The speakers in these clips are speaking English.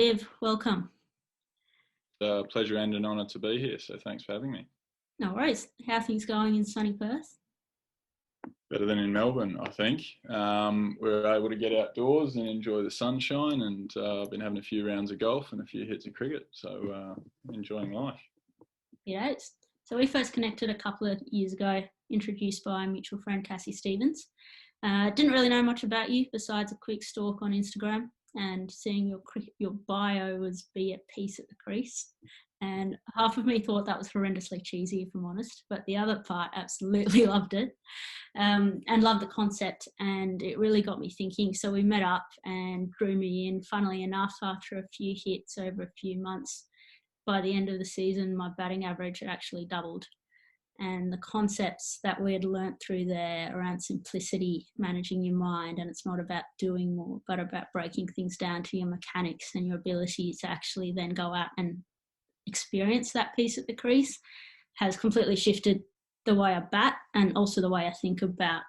Viv, welcome. A pleasure and an honour to be here, so thanks for having me. No worries. How are things going in sunny Perth? Better than in Melbourne, I think. We're able to get outdoors and enjoy the sunshine, and I've been having a few rounds of golf and a few hits of cricket, so enjoying life. Yeah. So we first connected a couple of years ago, introduced by a mutual friend, Cassie Stevens. Didn't really know much about you besides a quick stalk on Instagram, and seeing your bio was be at peace at the crease. And half of me thought that was horrendously cheesy, if I'm honest, but the other part absolutely loved it, and loved the concept, and it really got me thinking. So we met up and drew me in. Funnily enough, after a few hits over a few months, by the end of the season, my batting average had actually doubled. And the concepts that we had learnt through there around simplicity, managing your mind, and it's not about doing more, but about breaking things down to your mechanics and your ability to actually then go out and experience that piece at the crease, has completely shifted the way I bat and also the way I think about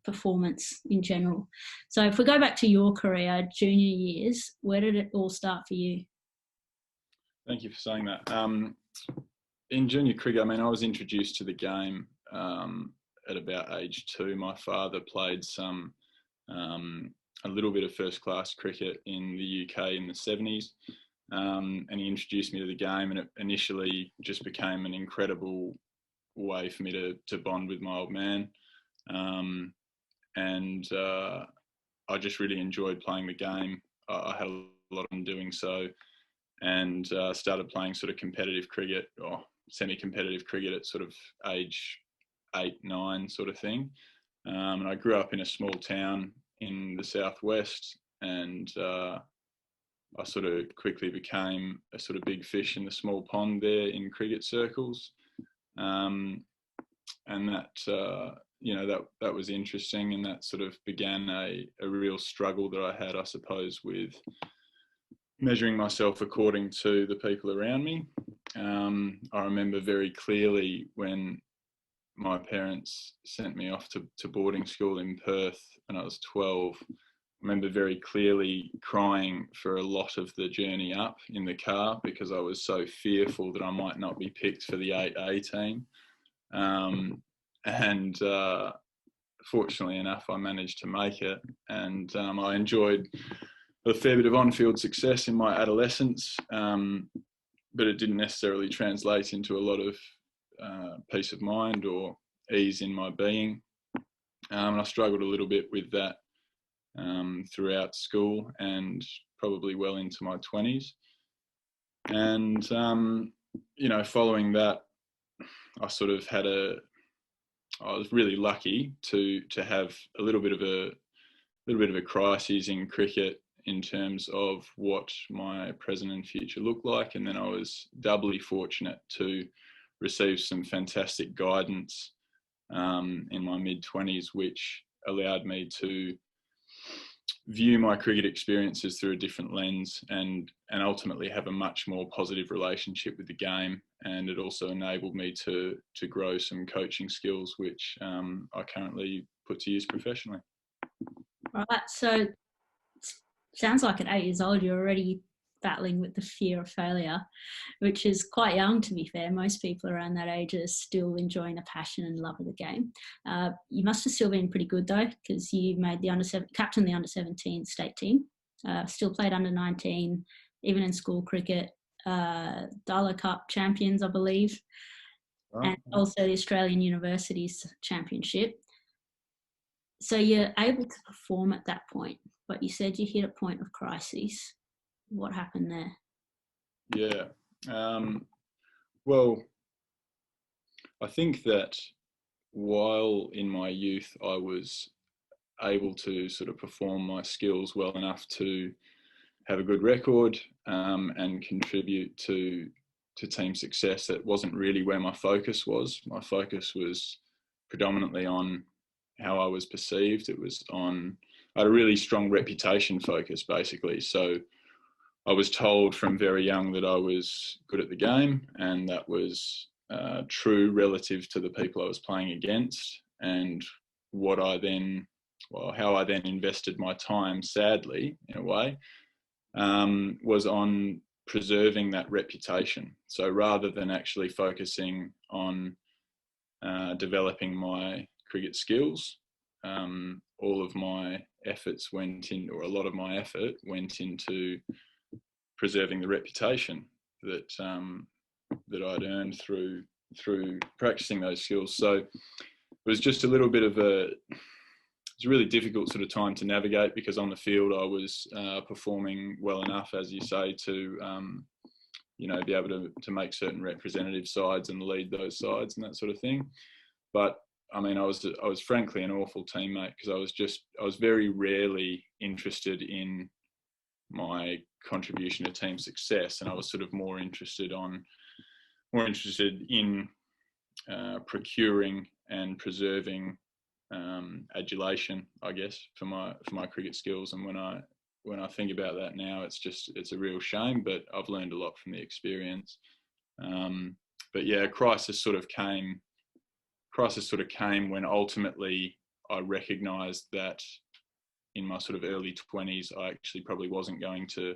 performance in general. So if we go back to your career, junior years, where did it all start for you? Thank you for saying that. In junior cricket, I was introduced to the game at about age 2. My father played a little bit of first class cricket in the UK in the 70s. And he introduced me to the game, and it initially just became an incredible way for me to bond with my old man. And I just really enjoyed playing the game. I had a lot of fun doing so, and started playing sort of competitive cricket or semi-competitive cricket at sort of age 8, 9 sort of thing. And I grew up in a small town in the southwest, and I sort of quickly became a sort of big fish in the small pond there in cricket circles. And that, that was interesting, and that sort of began a real struggle that I had, I suppose, with measuring myself according to the people around me. I remember very clearly when my parents sent me off to boarding school in Perth when I was 12. I remember very clearly crying for a lot of the journey up in the car because I was so fearful that I might not be picked for the 8A team. And fortunately enough, I managed to make it, and I enjoyed a fair bit of on-field success in my adolescence, but it didn't necessarily translate into a lot of peace of mind or ease in my being. And I struggled a little bit with that throughout school and probably well into my 20s. And, following that, I sort of I was really lucky to have a little bit of a crisis in cricket in terms of what my present and future looked like. And then I was doubly fortunate to receive some fantastic guidance in my mid-20s, which allowed me to view my cricket experiences through a different lens and ultimately have a much more positive relationship with the game. And it also enabled me to grow some coaching skills, which I currently put to use professionally. Right, so sounds like at 8 years old you're already battling with the fear of failure, which is quite young, to be fair. Most people around that age are still enjoying the passion and love of the game. You must have still been pretty good though, because you made the captain the under-17 state team, still played under-19, even in school cricket, Darla Cup champions, I believe, and also the Australian Universities Championship. So you're able to perform at that point, but you said you hit a point of crisis. What happened there? Yeah. Well, I think that while in my youth I was able to sort of perform my skills well enough to have a good record and contribute to team success, that wasn't really where my focus was. My focus was predominantly on how I was perceived. I had a really strong reputation focus, basically. So I was told from very young that I was good at the game, and that was true relative to the people I was playing against. And how I then invested my time, sadly, in a way, was on preserving that reputation. So rather than actually focusing on developing my cricket skills, all of my efforts went in, or a lot of my effort went into preserving the reputation that that I'd earned through practicing those skills. So it was just a little bit of it's a really difficult sort of time to navigate, because on the field I was performing well enough, as you say, to be able to make certain representative sides and lead those sides and that sort of thing. But I mean, I was frankly an awful teammate, because I was very rarely interested in my contribution to team success, and I was sort of more interested in procuring and preserving adulation, I guess, for my cricket skills. And when I think about that now, it's a real shame, but I've learned a lot from the experience. But yeah, crisis sort of came when ultimately I recognised that in my sort of early 20s, I actually probably wasn't going to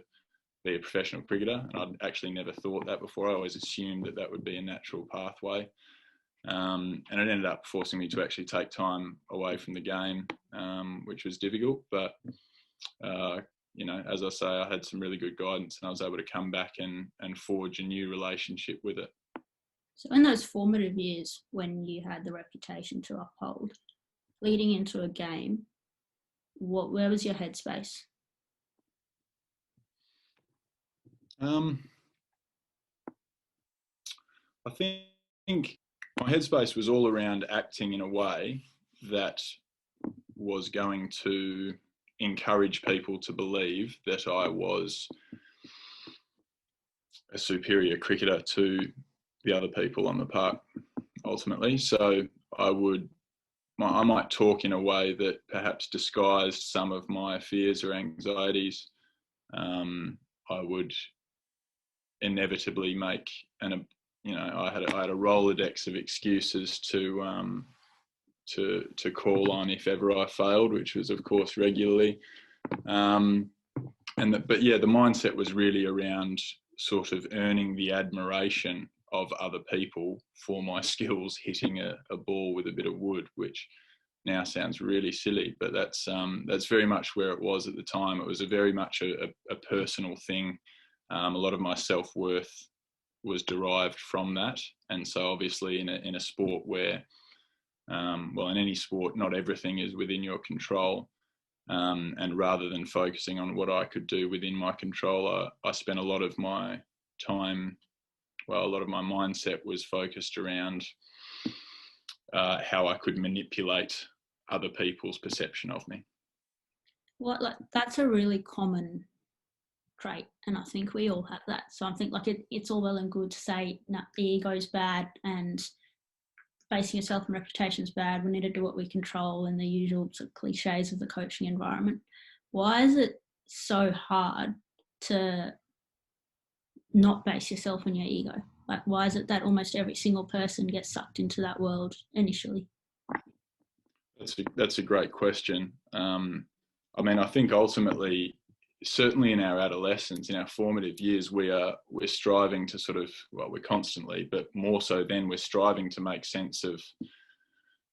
be a professional cricketer. And I'd actually never thought that before. I always assumed that would be a natural pathway. And it ended up forcing me to actually take time away from the game, which was difficult. But, as I say, I had some really good guidance, and I was able to come back and forge a new relationship with it. So in those formative years, when you had the reputation to uphold, leading into a game, where was your headspace? I think my headspace was all around acting in a way that was going to encourage people to believe that I was a superior cricketer to the other people on the park, ultimately. So I might talk in a way that perhaps disguised some of my fears or anxieties. I would inevitably make I had a Rolodex of excuses to call on if ever I failed, which was of course regularly. The mindset was really around sort of earning the admiration of other people for my skills hitting a ball with a bit of wood, which now sounds really silly, but that's very much where it was at the time. It was very much a personal thing. A lot of my self-worth was derived from that. And so obviously in a sport where, in any sport, not everything is within your control. And rather than focusing on what I could do within my control, I spent a lot of my time, a lot of my mindset was focused around how I could manipulate other people's perception of me. That's a really common trait, and I think we all have that. So I think it's all well and good to say, no, the ego's bad and basing yourself on reputation is bad. We need to do what we control, and the usual sort of cliches of the coaching environment. Why is it so hard to not base yourself on your ego? Why is it that almost every single person gets sucked into that world initially? That's a great question. I think ultimately, certainly in our adolescence, in our formative years, we're striving to sort of, we're constantly, but more so then we're striving to make sense of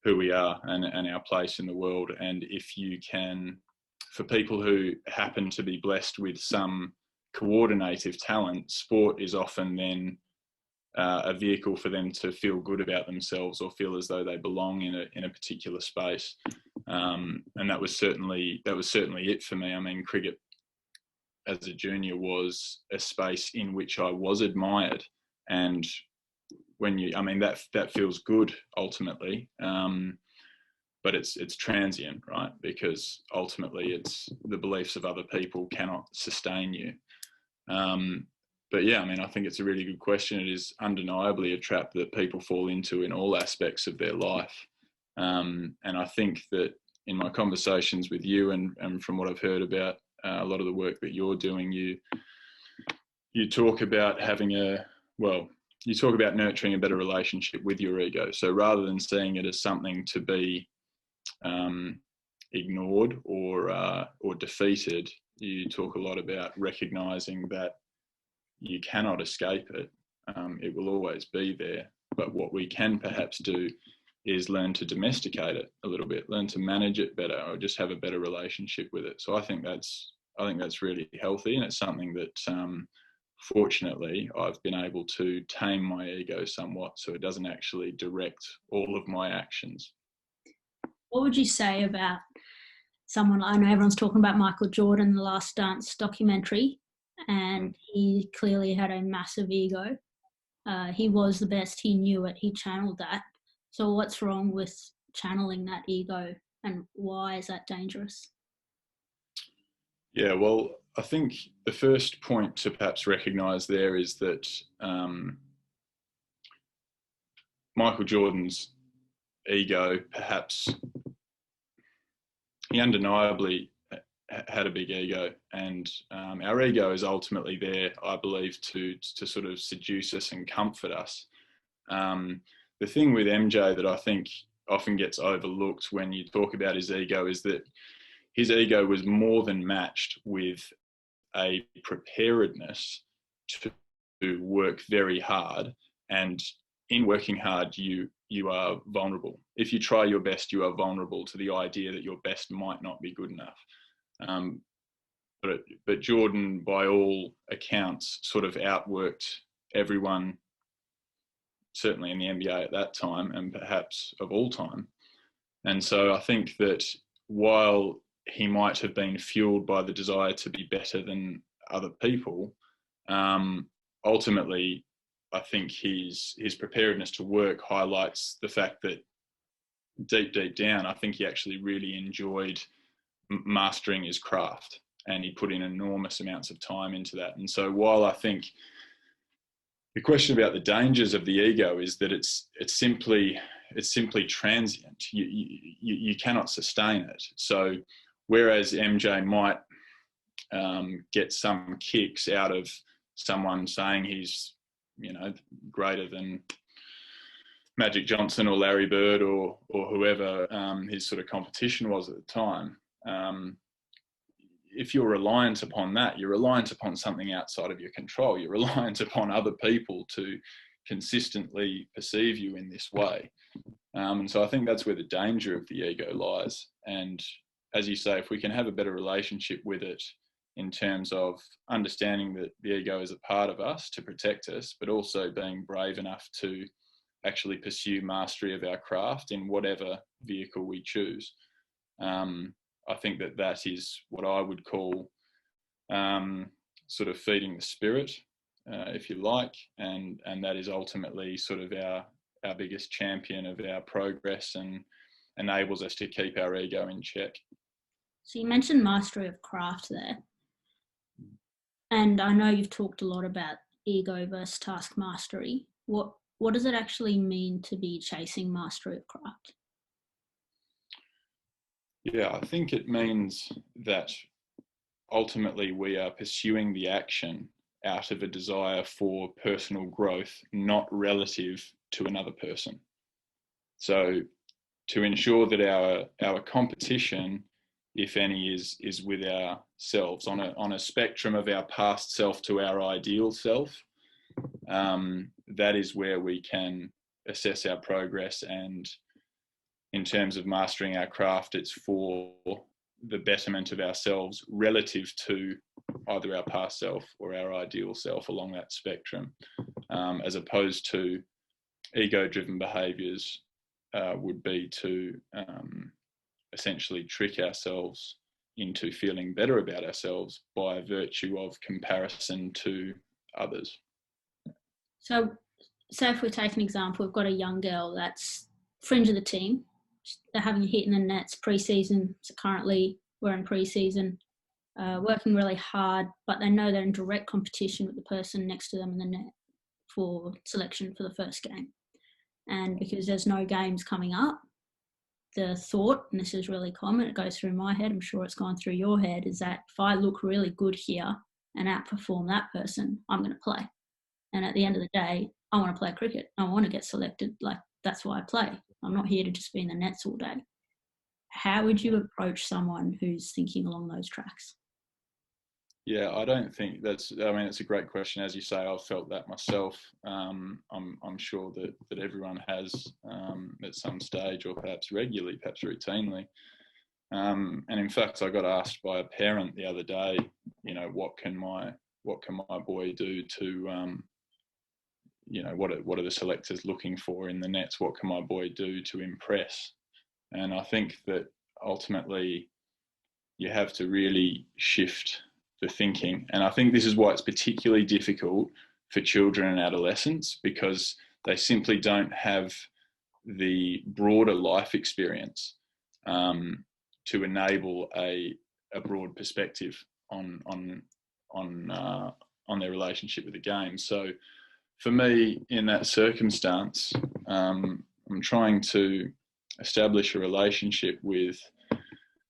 who we are and our place in the world. And if you can, for people who happen to be blessed with some coordinative talent, sport is often then a vehicle for them to feel good about themselves or feel as though they belong in a particular space. And that was certainly it for me. I mean, cricket as a junior was a space in which I was admired, and that feels good ultimately, but it's transient, right? Because ultimately it's the beliefs of other people cannot sustain you. I think it's a really good question. It is undeniably a trap that people fall into in all aspects of their life. And I think that in my conversations with you and from what I've heard about a lot of the work that you're doing, you talk about you talk about nurturing a better relationship with your ego. So rather than seeing it as something to be ignored or defeated, you talk a lot about recognising that you cannot escape it. It will always be there. But what we can perhaps do is learn to domesticate it a little bit, learn to manage it better, or just have a better relationship with it. So I think that's really healthy, and it's something that fortunately I've been able to tame my ego somewhat, so it doesn't actually direct all of my actions. What would you say about someone, I know everyone's talking about Michael Jordan, the Last Dance documentary, and he clearly had a massive ego. He was the best, he knew it, he channeled that. So what's wrong with channeling that ego, and why is that dangerous? Yeah, well, I think the first point to perhaps recognise there is that Michael Jordan's ego, perhaps, he undeniably had a big ego, and our ego is ultimately there, I believe, to sort of seduce us and comfort us. The thing with MJ that I think often gets overlooked when you talk about his ego is that his ego was more than matched with a preparedness to work very hard, and in working hard you are vulnerable. If you try your best, you are vulnerable to the idea that your best might not be good enough. But Jordan, by all accounts, sort of outworked everyone, certainly in the NBA at that time, and perhaps of all time. And so I think that while he might have been fueled by the desire to be better than other people, ultimately, I think his preparedness to work highlights the fact that deep down, I think he actually really enjoyed mastering his craft, and he put in enormous amounts of time into that. And so while I think the question about the dangers of the ego is that it's simply transient, you cannot sustain it. So whereas MJ might get some kicks out of someone saying he's, greater than Magic Johnson or Larry Bird or whoever his sort of competition was at the time, if you're reliant upon that, you're reliant upon something outside of your control. You're reliant upon other people to consistently perceive you in this way. And so I think that's where the danger of the ego lies. And as you say, if we can have a better relationship with it in terms of understanding that the ego is a part of us to protect us, but also being brave enough to actually pursue mastery of our craft in whatever vehicle we choose. I think that is what I would call sort of feeding the spirit, if you like, and that is ultimately sort of our biggest champion of our progress and enables us to keep our ego in check. So you mentioned mastery of craft there, and I know you've talked a lot about ego versus task mastery. What does it actually mean to be chasing mastery of craft? Yeah, I think it means that ultimately we are pursuing the action out of a desire for personal growth, not relative to another person. So to ensure that our competition, if any, is with ourselves on a spectrum of our past self to our ideal self, that is where we can assess our progress. And in terms of mastering our craft, it's for the betterment of ourselves relative to either our past self or our ideal self along that spectrum, as opposed to ego-driven behaviours would be to essentially trick ourselves into feeling better about ourselves by virtue of comparison to others. So if we take an example, we've got a young girl that's fringe of the team. They're having a hit in the nets pre-season. So currently we're in pre-season, working really hard, but they know they're in direct competition with the person next to them in the net for selection for the first game. And because there's no games coming up, the thought, and this is really common, it goes through my head, I'm sure it's gone through your head, is that if I look really good here and outperform that person, I'm going to play. And at the end of the day, I want to play cricket. I want to get selected. Like, that's why I play. I'm not here to just be in the nets all day. How would you approach someone who's thinking along those tracks? Yeah, I don't think that's, I mean, it's a great question. As you say, I've felt that myself. I'm sure that everyone has at some stage, or perhaps regularly, perhaps routinely. And in fact, I got asked by a parent the other day, you know, what can my boy do to, you know, what are the selectors looking for in the nets? What can my boy do to impress? And I think that ultimately you have to really shift the thinking. And I think this is why it's particularly difficult for children and adolescents, because they simply don't have the broader life experience to enable a broad perspective on their relationship with the game. So for me, in that circumstance, I'm trying to establish a relationship with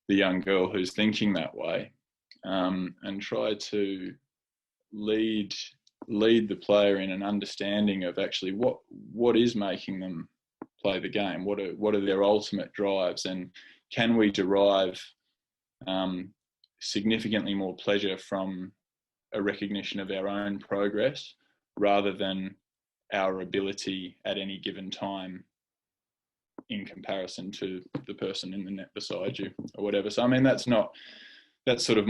the young girl who's thinking that way, and try to lead the player in an understanding of actually what is making them play the game, what are their ultimate drives, and can we derive significantly more pleasure from a recognition of our own progress rather than our ability at any given time in comparison to the person in the net beside you or whatever. So I mean, that's sort of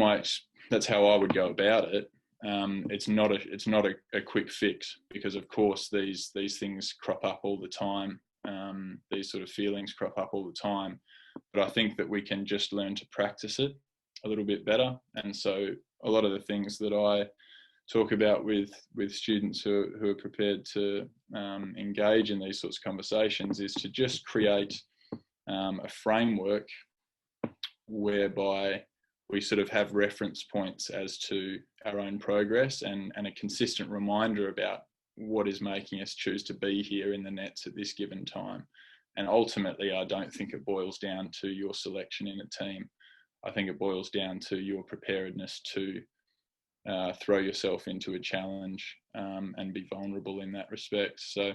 that's how I would go about it. It's not a quick fix, because of course these things crop up all the time. These sort of feelings crop up all the time, but I think that we can just learn to practice it a little bit better. And so a lot of the things that I talk about with students who are prepared to engage in these sorts of conversations is to just create a framework whereby we sort of have reference points as to our own progress, and a consistent reminder about what is making us choose to be here in the nets at this given time. And ultimately, I don't think it boils down to your selection in a team. I think it boils down to your preparedness to throw yourself into a challenge and be vulnerable in that respect. So,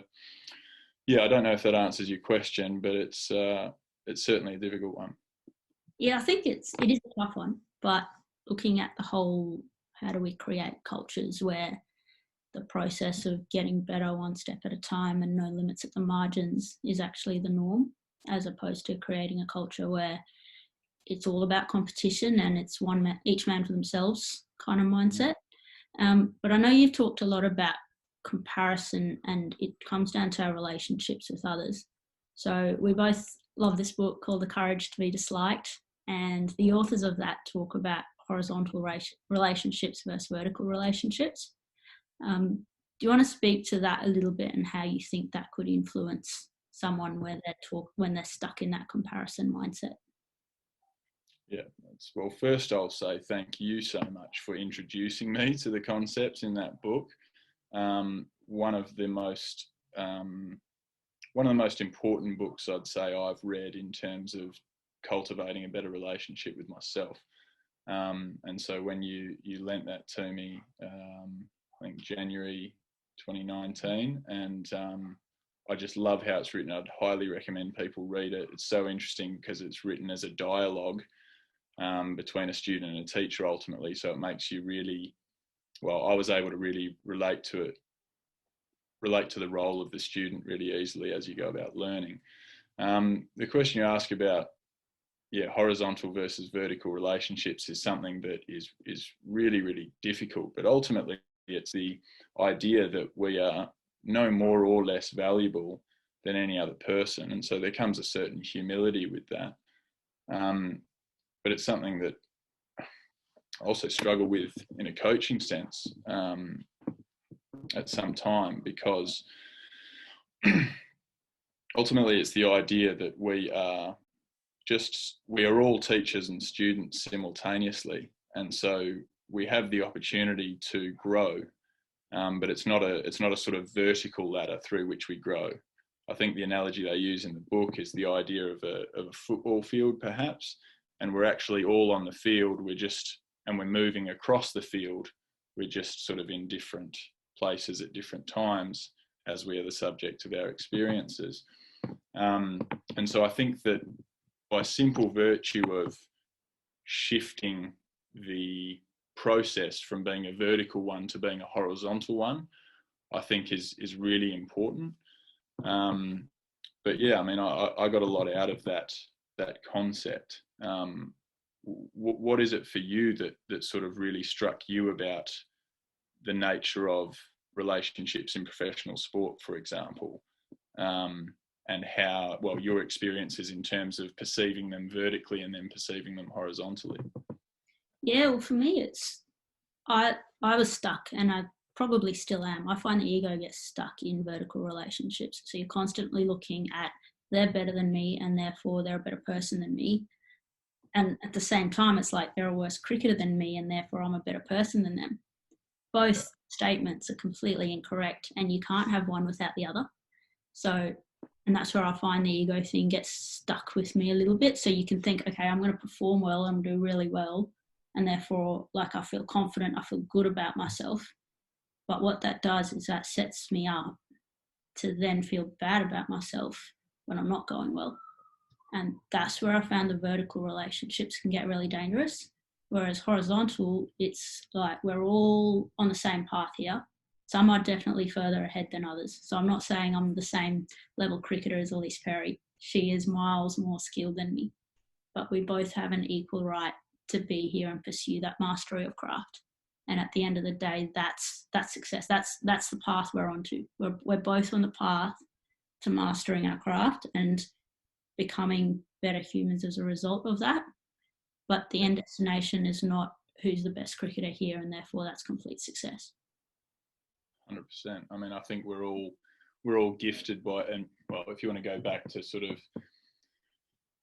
yeah, I don't know if that answers your question, but it's certainly a difficult one. Yeah, I think it is a tough one, but looking at the whole, how do we create cultures where the process of getting better one step at a time and no limits at the margins is actually the norm, as opposed to creating a culture where it's all about competition and it's each man for themselves kind of mindset. But I know you've talked a lot about comparison, and it comes down to our relationships with others. So we both love this book called The Courage to be Disliked, and the authors of that talk about horizontal relationships versus vertical relationships. Do you want to speak to that a little bit, and how you think that could influence someone when they're stuck in that comparison mindset? Yeah, well, first I'll say thank you so much for introducing me to the concepts in that book. One of the most important books I'd say I've read in terms of cultivating a better relationship with myself. And so when you lent that to me, I think January 2019, and I just love how it's written. I'd highly recommend people read it. It's so interesting because it's written as a dialogue between a student and a teacher ultimately. So it makes you really, well, I was able to really relate to the role of the student really easily as you go about learning. The question you ask about, horizontal versus vertical relationships is something that is really, really difficult, but ultimately it's the idea that we are no more or less valuable than any other person. And so there comes a certain humility with that. But it's something that I also struggle with in a coaching sense at some time, because ultimately it's the idea that we are all teachers and students simultaneously. And so we have the opportunity to grow, but it's not a sort of vertical ladder through which we grow. I think the analogy they use in the book is the idea of a football field, perhaps, and we're actually all on the field. We're moving across the field. We're just sort of in different places at different times as we are the subject of our experiences. And so I think that by simple virtue of shifting the process from being a vertical one to being a horizontal one, I think is really important. But yeah, I mean, I got a lot out of that concept. What is it for you that sort of really struck you about the nature of relationships in professional sport, for example, and how, well, your experiences in terms of perceiving them vertically and then perceiving them horizontally? Yeah, well, for me, I was stuck, and I probably still am. I find the ego gets stuck in vertical relationships. So you're constantly looking at, they're better than me and therefore they're a better person than me. And at the same time, it's like they're a worse cricketer than me and therefore I'm a better person than them. Both statements are completely incorrect, and you can't have one without the other. So, and that's where I find the ego thing gets stuck with me a little bit. So you can think, okay, I'm going to perform well and do really well, and therefore, like, I feel confident, I feel good about myself. But what that does is that sets me up to then feel bad about myself when I'm not going well. And that's where I found the vertical relationships can get really dangerous. Whereas horizontal, it's like we're all on the same path here. Some are definitely further ahead than others. So I'm not saying I'm the same level cricketer as Elise Perry. She is miles more skilled than me. But we both have an equal right to be here and pursue that mastery of craft. And at the end of the day, that's success. That's the path we're on to. We're both on the path to mastering our craft and becoming better humans as a result of that. But the end destination is not who's the best cricketer here, and therefore that's complete success. 100%. I mean, I think we're all gifted by, and well, if you want to go back to sort of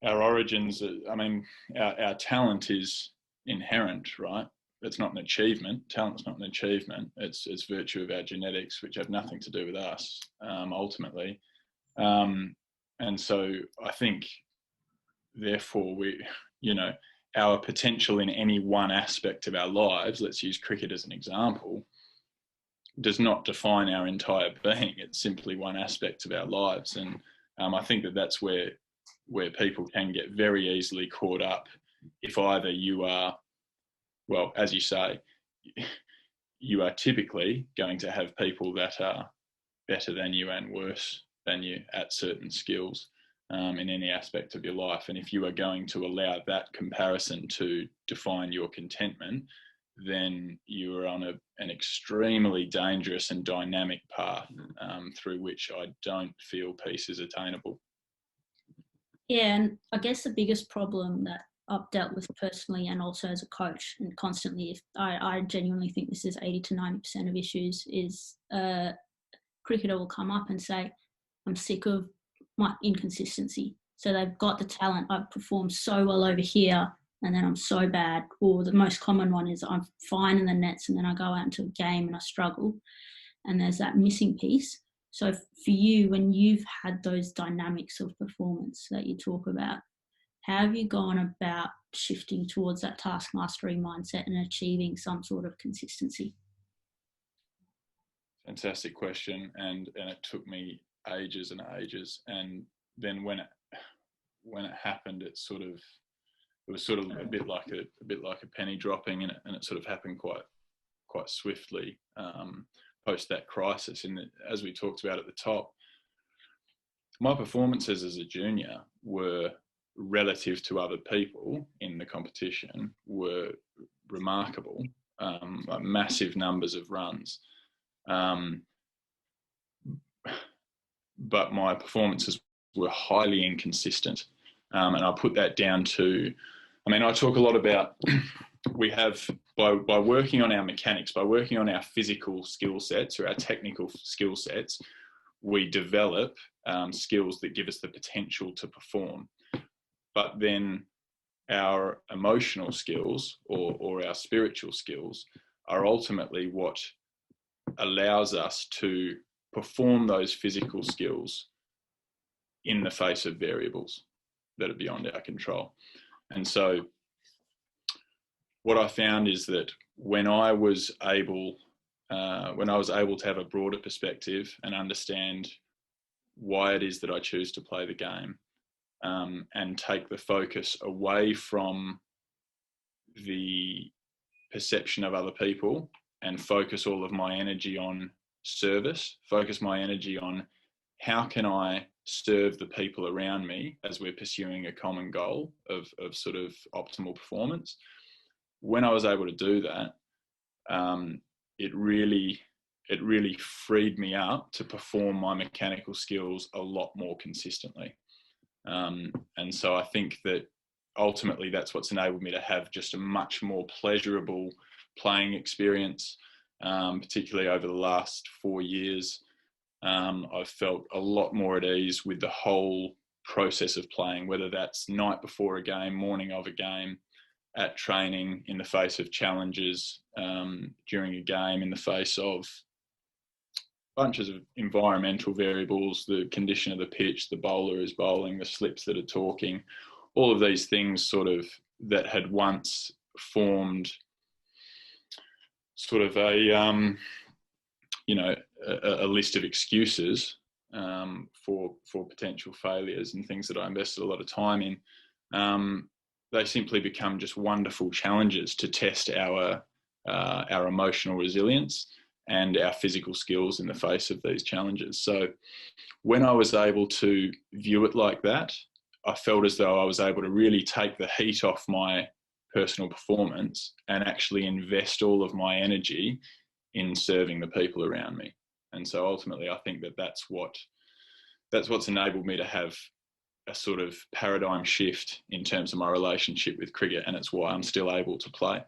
our origins, I mean, our talent is inherent, right? It's not an achievement. Talent's not an achievement. It's virtue of our genetics, which have nothing to do with us, ultimately. And so I think, therefore, our potential in any one aspect of our lives, let's use cricket as an example, does not define our entire being. It's simply one aspect of our lives. And I think that's where people can get very easily caught up if either you are, well, as you say, you are typically going to have people that are better than you and worse than you at certain skills in any aspect of your life. And if you are going to allow that comparison to define your contentment, then you are on an extremely dangerous and dynamic path through which I don't feel peace is attainable. Yeah, and I guess the biggest problem that I've dealt with personally and also as a coach and constantly, I genuinely think this is 80 to 90% of issues, is a cricketer will come up and say, I'm sick of my inconsistency. So they've got the talent, I've performed so well over here and then I'm so bad. Or the most common one is I'm fine in the nets and then I go out into a game and I struggle. And there's that missing piece. So for you, when you've had those dynamics of performance that you talk about, how have you gone about shifting towards that task mastery mindset and achieving some sort of consistency? Fantastic question, and it took me ages and ages. And then when it happened, it was sort of a bit like a penny dropping, and it sort of happened quite swiftly post that crisis. And as we talked about at the top, my performances as a junior were, relative to other people in the competition, were remarkable, like massive numbers of runs. But my performances were highly inconsistent. And I put that down to, I mean, I talk a lot about, we have, by working on our mechanics, by working on our physical skill sets or our technical skill sets, we develop skills that give us the potential to perform. But then our emotional skills or our spiritual skills are ultimately what allows us to perform those physical skills in the face of variables that are beyond our control. And so what I found is that when I was able to have a broader perspective and understand why it is that I choose to play the game, and take the focus away from the perception of other people and focus all of my energy on service, focus my energy on how can I serve the people around me as we're pursuing a common goal of sort of optimal performance. When I was able to do that, it really freed me up to perform my mechanical skills a lot more consistently. And so I think that ultimately that's what's enabled me to have just a much more pleasurable playing experience, particularly over the last 4 years. I've felt a lot more at ease with the whole process of playing, whether that's night before a game, morning of a game, at training, in the face of challenges, during a game, in the face of bunches of environmental variables, the condition of the pitch, the bowler is bowling, the slips that are talking, all of these things sort of that had once formed sort of a list of excuses for potential failures and things that I invested a lot of time in. They simply become just wonderful challenges to test our emotional resilience and our physical skills in the face of these challenges. So when I was able to view it like that, I felt as though I was able to really take the heat off my personal performance and actually invest all of my energy in serving the people around me. And so ultimately, I think that that's what's enabled me to have a sort of paradigm shift in terms of my relationship with cricket, and it's why I'm still able to play.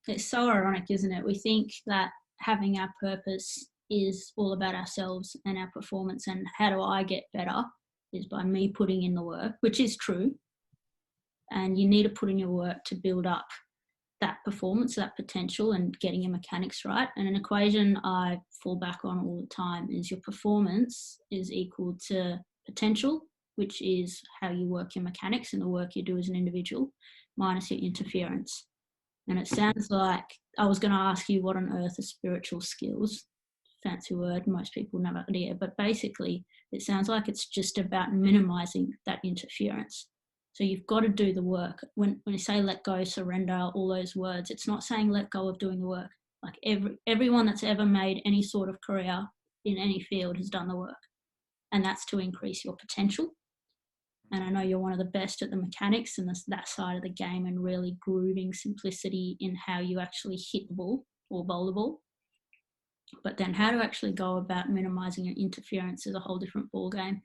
It's so ironic, isn't it? We think that having our purpose is all about ourselves and our performance, and how do I get better is by me putting in the work, which is true. And you need to put in your work to build up that performance, that potential, and getting your mechanics right. And an equation I fall back on all the time is your performance is equal to potential, which is how you work your mechanics and the work you do as an individual, minus your interference. And it sounds like I was going to ask you what on earth are spiritual skills. Fancy word, most people have no idea. But basically, it sounds like it's just about minimizing that interference. So you've got to do the work. When you say let go, surrender, all those words, it's not saying let go of doing the work. Like everyone that's ever made any sort of career in any field has done the work. And that's to increase your potential. And I know you're one of the best at the mechanics and that side of the game, and really grooving simplicity in how you actually hit the ball or bowl the ball. But then how to actually go about minimizing your interference is a whole different ball game.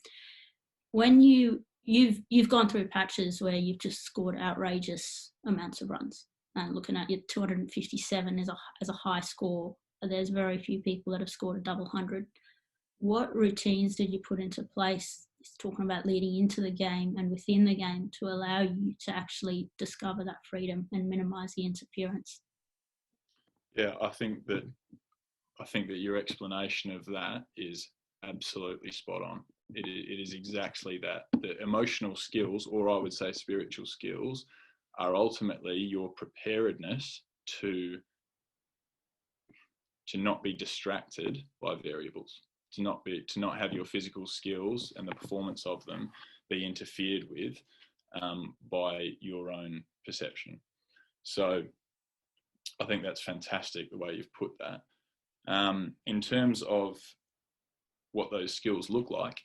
When you've gone through patches where you've just scored outrageous amounts of runs, and looking at your 257 as a high score, there's very few people that have scored a double 100. What routines did you put into place? It's talking about leading into the game and within the game to allow you to actually discover that freedom and minimize the interference. Yeah, I think that your explanation of that is absolutely spot on. It is exactly that. The emotional skills, or I would say spiritual skills, are ultimately your preparedness to not be distracted by variables, to not have your physical skills and the performance of them be interfered with by your own perception. So I think that's fantastic the way you've put that. In terms of what those skills look like,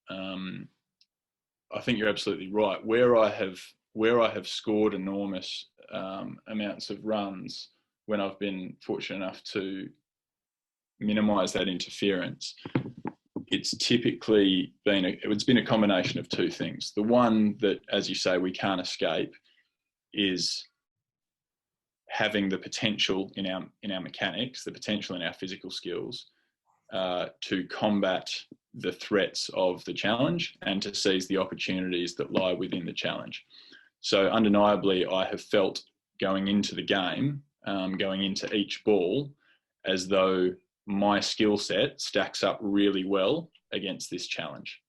I think you're absolutely right. Where I have scored enormous amounts of runs when I've been fortunate enough to minimise that interference, it's typically been a combination of two things. The one that, as you say, we can't escape is having the potential in our mechanics, the potential in our physical skills to combat the threats of the challenge and to seize the opportunities that lie within the challenge. So undeniably, I have felt going into the game, going into each ball, as though my skill set stacks up really well against this challenge.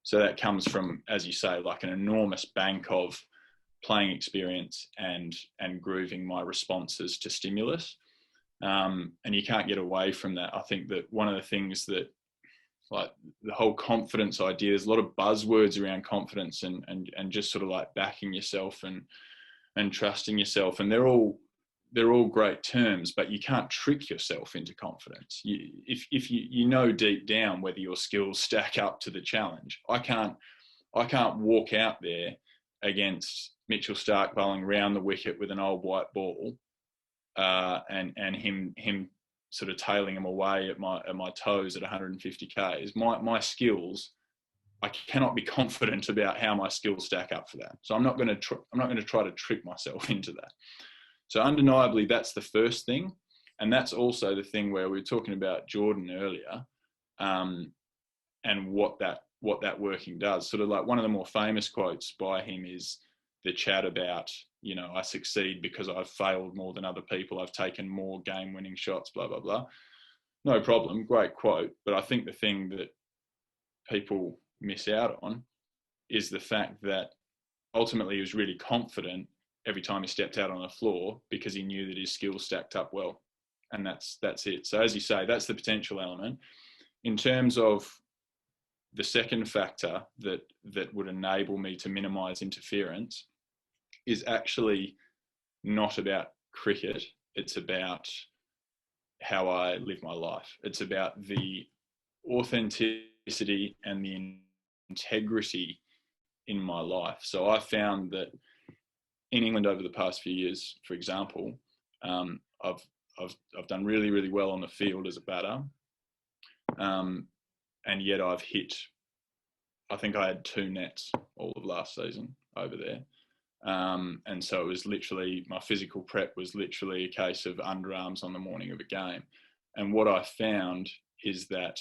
So that comes from, as you say, like an enormous bank of playing experience and grooving my responses to stimulus. And you can't get away from that. I think that one of the things that, like the whole confidence idea, there's a lot of buzzwords around confidence and just sort of like backing yourself and trusting yourself. And they're all they're all great terms, but you can't trick yourself into confidence. If you know deep down whether your skills stack up to the challenge. I can't walk out there against Mitchell Starc bowling round the wicket with an old white ball, and him sort of tailing him away at my toes at 150 k's. My skills, I cannot be confident about how my skills stack up for that. So I'm not going to try to trick myself into that. So undeniably, that's the first thing, and that's also the thing where we were talking about Jordan earlier, and what that working does. Sort of like one of the more famous quotes by him is the chat about, I succeed because I've failed more than other people. I've taken more game-winning shots, blah, blah, blah. No problem, great quote. But I think the thing that people miss out on is the fact that ultimately he was really confident every time he stepped out on the floor because he knew that his skills stacked up well. And that's it. So as you say, that's the potential element. In terms of the second factor that would enable me to minimise interference is actually not about cricket. It's about how I live my life. It's about the authenticity and the integrity in my life. So I found that in England over the past few years, for example, I've done really, really well on the field as a batter, and yet I've hit, I think I had 2 nets all of last season over there. And so it was literally, my physical prep was literally a case of underarms on the morning of a game. And what I found is that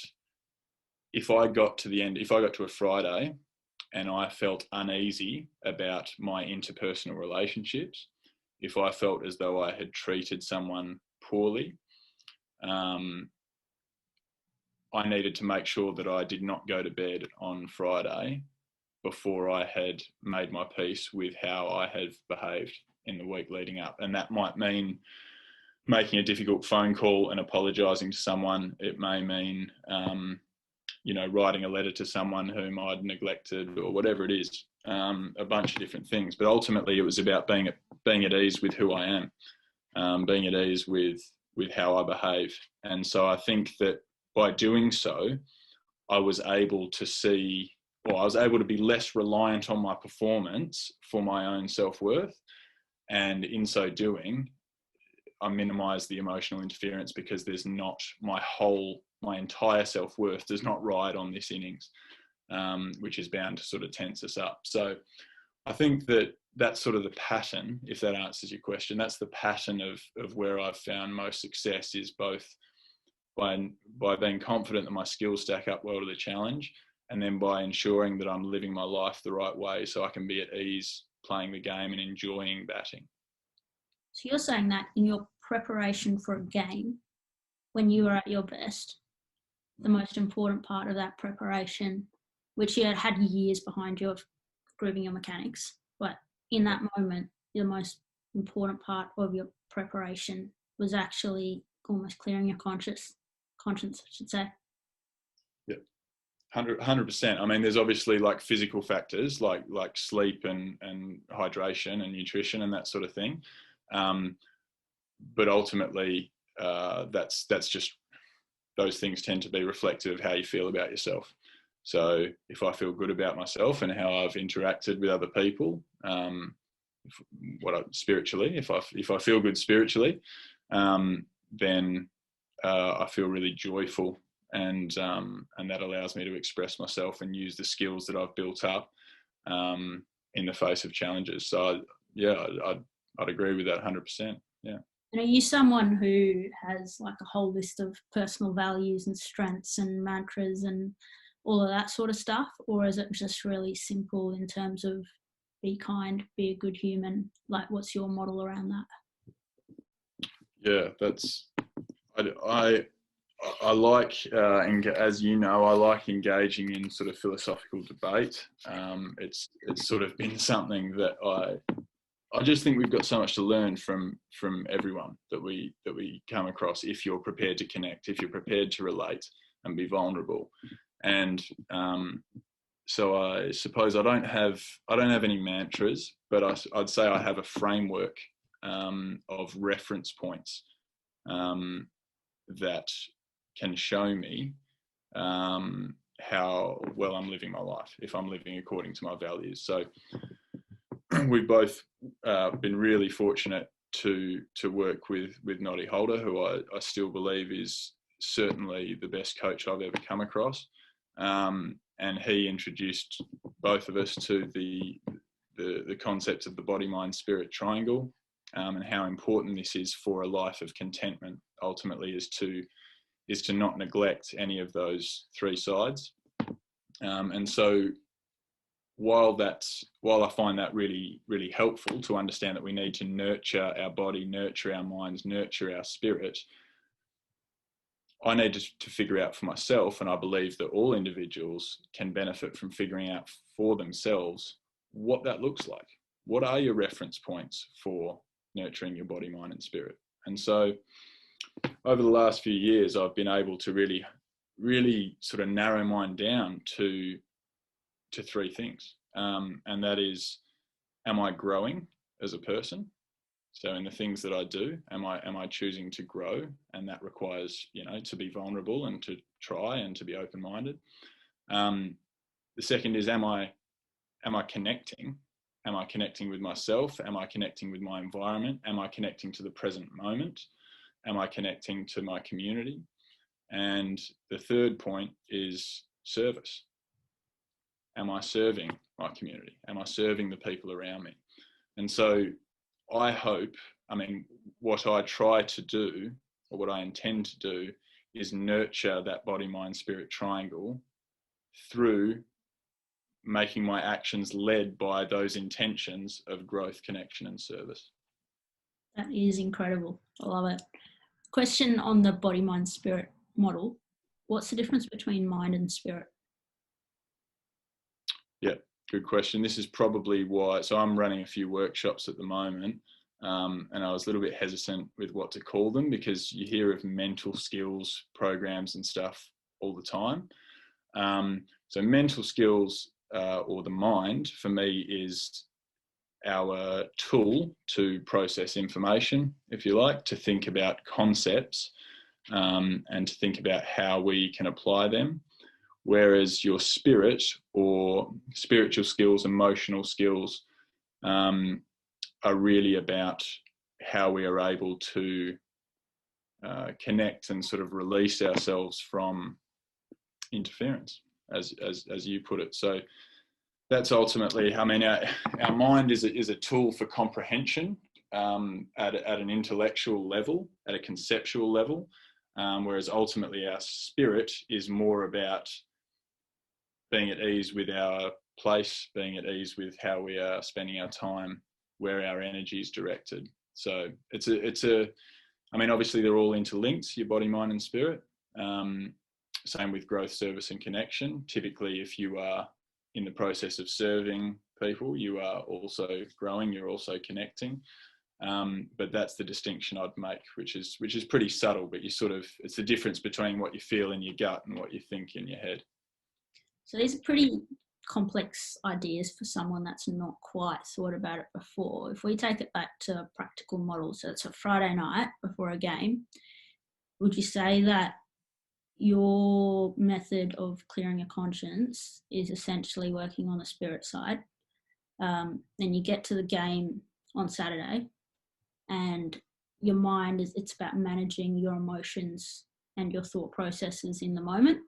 if I got to a Friday and I felt uneasy about my interpersonal relationships, if I felt as though I had treated someone poorly, I needed to make sure that I did not go to bed on Friday before I had made my peace with how I had behaved in the week leading up. And that might mean making a difficult phone call and apologising to someone. It may mean, writing a letter to someone whom I'd neglected, or whatever it is, a bunch of different things. But ultimately it was about being at ease with who I am, being at ease with how I behave. And so I think that by doing so, I was able to be less reliant on my performance for my own self-worth. And in so doing, I minimised the emotional interference because there's not my entire self-worth does not ride on this innings, which is bound to sort of tense us up. So I think that that's sort of the pattern, if that answers your question. That's the pattern of where I've found most success, is both by being confident that my skills stack up well to the challenge, and then by ensuring that I'm living my life the right way so I can be at ease playing the game and enjoying batting. So you're saying that in your preparation for a game, when you were at your best, the most important part of that preparation, which you had years behind you of improving your mechanics, but in that moment, the most important part of your preparation was actually almost clearing your conscience, I should say. Yeah, 100%. I mean, there's obviously like physical factors like sleep and hydration and nutrition and that sort of thing. But ultimately, that's just, those things tend to be reflective of how you feel about yourself. So if I feel good about myself and how I've interacted with other people, spiritually, if I feel good spiritually, then I feel really joyful, and that allows me to express myself and use the skills that I've built up in the face of challenges. So yeah, I'd agree with that 100%. Yeah. And are you someone who has like a whole list of personal values and strengths and mantras and all of that sort of stuff? Or is it just really simple in terms of be kind, be a good human? Like, what's your model around that? Yeah, I like, as you know, I like engaging in sort of philosophical debate. It's sort of been something that I just think we've got so much to learn from everyone that we come across, if you're prepared to connect, if you're prepared to relate and be vulnerable. And so I suppose I don't have any mantras, but I'd say I have a framework of reference points that can show me how well I'm living my life, if I'm living according to my values. So we've both been really fortunate to work with Noddy Holder, who I still believe is certainly the best coach I've ever come across. And he introduced both of us to the concept of the body, mind, spirit triangle, and how important this is for a life of contentment. Ultimately, is to not neglect any of those three sides. And so, while I find that really, really helpful to understand that we need to nurture our body, nurture our minds, nurture our spirit, I need to figure out for myself, and I believe that all individuals can benefit from figuring out for themselves what that looks like. What are your reference points for nurturing your body, mind, and spirit? And so over the last few years, I've been able to really, really sort of narrow mine down to three things. And that is, am I growing as a person? So in the things that I do, am I choosing to grow? And that requires, to be vulnerable and to try and to be open-minded. The second is, am I connecting? Am I connecting with myself? Am I connecting with my environment? Am I connecting to the present moment? Am I connecting to my community? And the third point is service. Am I serving my community? Am I serving the people around me? And so what I try to do, or what I intend to do, is nurture that body, mind, spirit triangle through making my actions led by those intentions of growth, connection, and service. That is incredible. I love it. Question on the body, mind, spirit model. What's the difference between mind and spirit? Yeah, good question. This is probably why, so I'm running a few workshops at the moment, and I was a little bit hesitant with what to call them, because you hear of mental skills programs and stuff all the time. So mental skills, or the mind, for me, is our tool to process information, if you like, to think about concepts, and to think about how we can apply them. Whereas your spirit, or spiritual skills, emotional skills, are really about how we are able to connect and sort of release ourselves from interference, as you put it. So that's ultimately, our mind is a tool for comprehension at an intellectual level, at a conceptual level, whereas ultimately our spirit is more about being at ease with our place, being at ease with how we are spending our time, where our energy is directed. So obviously they're all interlinked, your body, mind, and spirit. Same with growth, service, and connection. Typically, if you are in the process of serving people, you are also growing, you're also connecting. But that's the distinction I'd make, which is pretty subtle, but it's the difference between what you feel in your gut and what you think in your head. So these are pretty complex ideas for someone that's not quite thought about it before. If we take it back to a practical model, so it's a Friday night before a game, would you say that your method of clearing a conscience is essentially working on the spirit side? Then you get to the game on Saturday, and your mind it's about managing your emotions and your thought processes in the moment,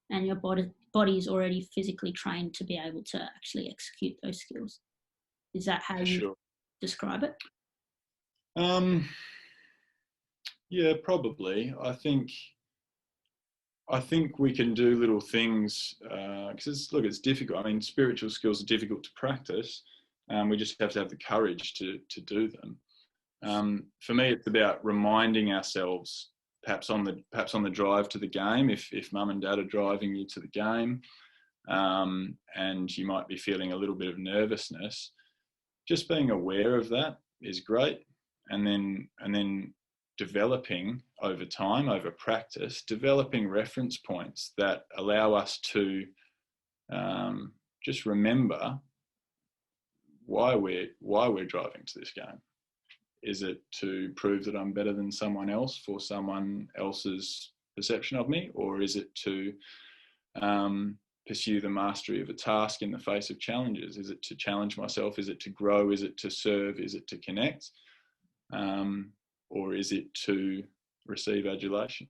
and your body is already physically trained to be able to actually execute those skills. Is that how you describe it? Yeah, probably. I think we can do little things, because it's difficult. Spiritual skills are difficult to practice. We just have to have the courage to do them. For me, it's about reminding ourselves, perhaps on the drive to the game, if mum and dad are driving you to the game, and you might be feeling a little bit of nervousness, just being aware of that is great. And then developing over time, over practice, developing reference points that allow us to just remember why we're driving to this game. Is it to prove that I'm better than someone else for someone else's perception of me? Or is it to pursue the mastery of a task in the face of challenges? Is it to challenge myself? Is it to grow? Is it to serve? Is it to connect? Or is it to receive adulation?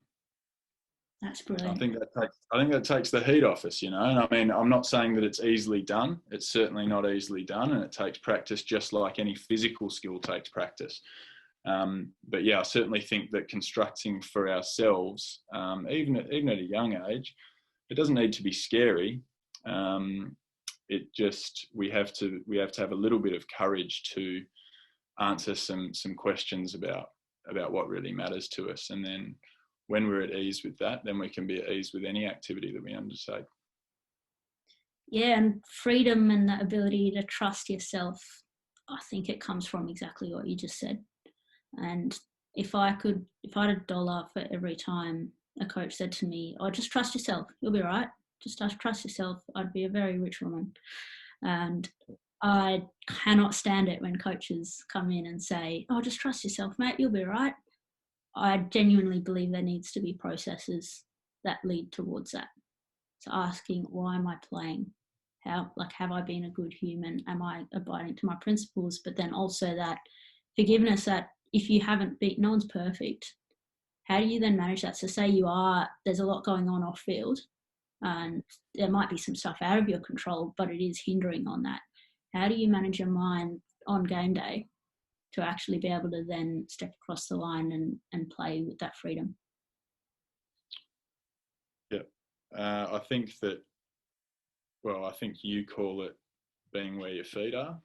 That's brilliant. I think that takes the heat off us, you know. And I mean, I'm not saying that it's easily done. It's certainly not easily done, and it takes practice, just like any physical skill takes practice. But yeah, I certainly think that constructing for ourselves, even at a young age, it doesn't need to be scary. It just we have to have a little bit of courage to answer some questions about what really matters to us, and then when we're at ease with that, then we can be at ease with any activity that we undertake. Yeah, and freedom and the ability to trust yourself, I think it comes from exactly what you just said. And if I had $1 for every time a coach said to me, "Oh, just trust yourself, you'll be right. Just trust yourself," I'd be a very rich woman. And I cannot stand it when coaches come in and say, "Oh, just trust yourself, mate, you'll be right." I genuinely believe there needs to be processes that lead towards that. So asking, why am I playing? Have I been a good human? Am I abiding to my principles? But then also that forgiveness, that if you haven't no one's perfect. How do you then manage that? So say there's a lot going on off field, and there might be some stuff out of your control, but it is hindering on that. How do you manage your mind on game day to actually be able to then step across the line and play with that freedom? Yeah, I think you call it being where your feet are,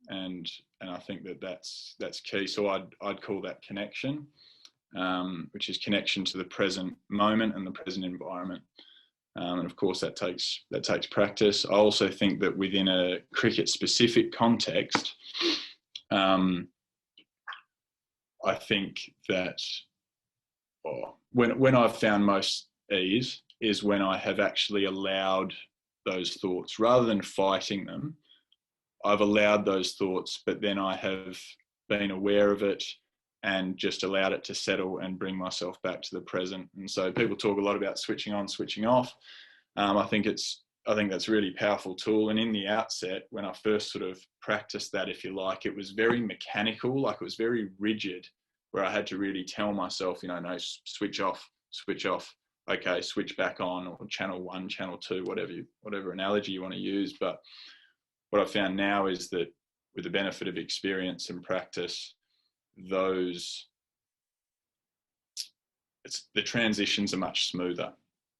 and I think that's key. So I'd call that connection, which is connection to the present moment and the present environment. And of course that takes practice. I also think that within a cricket specific context, I think that when I've found most ease is when I have actually allowed those thoughts, rather than fighting them. I've allowed those thoughts, but then I have been aware of it and just allowed it to settle and bring myself back to the present. And so people talk a lot about switching on, switching off. I think that's a really powerful tool. And in the outset, when I first sort of practiced that, if you like, it was very mechanical, like it was very rigid, where I had to really tell myself, no, switch off, okay, switch back on, or channel 1, channel 2, whatever analogy you want to use. But what I've found now is that with the benefit of experience and practice, the transitions are much smoother,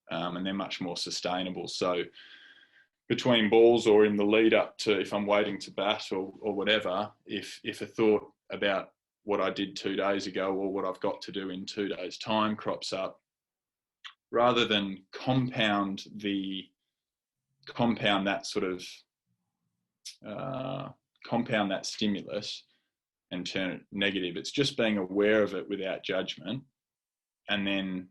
and they're much more sustainable. So between balls or in the lead up to, if I'm waiting to bat or whatever, if a thought about what I did 2 days ago or what I've got to do in 2 days' time crops up, rather than compound that stimulus and turn it negative, it's just being aware of it without judgment, and then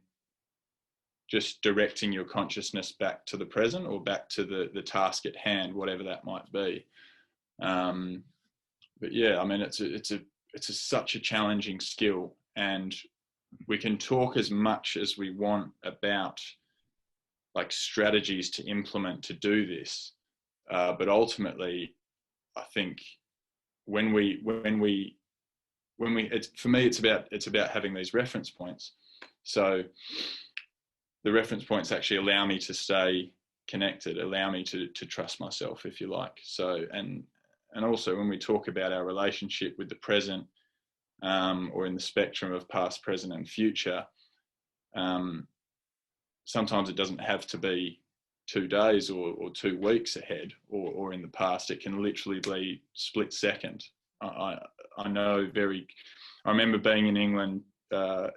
just directing your consciousness back to the present or back to the task at hand, whatever that might be. But yeah, I mean, it's such a challenging skill, and we can talk as much as we want about like strategies to implement to do this, but ultimately, I think for me, it's about having these reference points. So the reference points actually allow me to stay connected, allow me to trust myself, if you like. So, and also when we talk about our relationship with the present, or in the spectrum of past, present, and future, sometimes it doesn't have to be 2 days or 2 weeks ahead, or in the past. It can literally be split second. I remember being in England a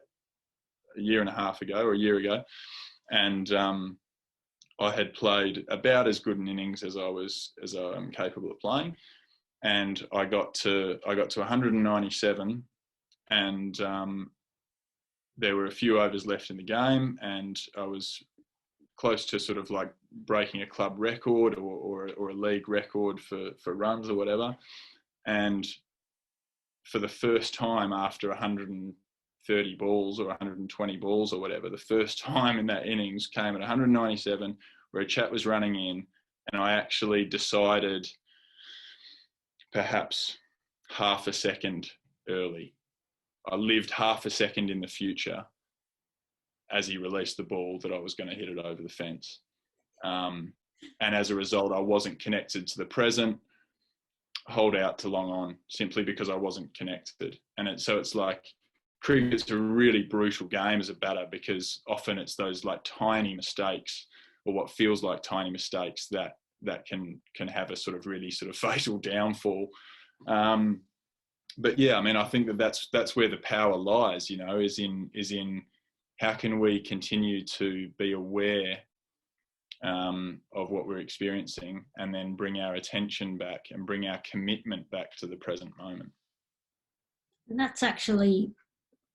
year and a half ago or a year ago, and I had played about as good an innings as I'm capable of playing, and I got to 197, and there were a few overs left in the game, and I was close to sort of like breaking a club record or a league record for runs or whatever. And for the first time after 130 balls or 120 balls or whatever, the first time in that innings came at 197 where a chap was running in, and I actually decided perhaps half a second early. I lived half a second in the future as he released the ball that I was going to hit it over the fence. And as a result, I wasn't connected to the present, hold out to long on, simply because I wasn't connected. And so it's like, cricket's a really brutal game as a batter, because often it's those like tiny mistakes, or what feels like tiny mistakes, that can have a sort of really sort of fatal downfall. But yeah, I mean, I think that's where the power lies, you know, is in how can we continue to be aware of what we're experiencing, and then bring our attention back and bring our commitment back to the present moment. And that's actually,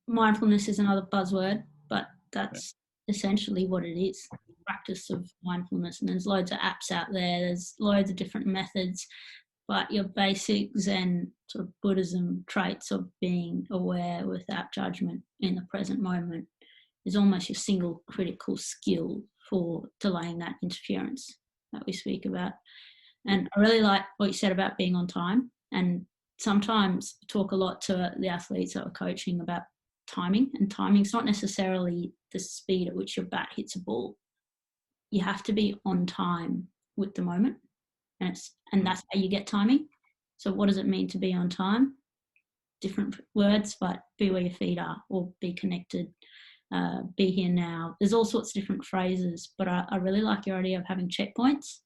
mindfulness is another buzzword, but that's essentially what it is. Practice of mindfulness. And there's loads of apps out there, there's loads of different methods, but your basic Zen sort of Buddhism traits of being aware without judgment in the present moment is almost your single critical skill for delaying that interference that we speak about. And I really like what you said about being on time. And sometimes talk a lot to the athletes that are coaching about timing. And timing's not necessarily the speed at which your bat hits a ball. You have to be on time with the moment. And that's how you get timing. So what does it mean to be on time? Different words, but be where your feet are, or be connected, be here now. There's all sorts of different phrases, but I really like your idea of having checkpoints,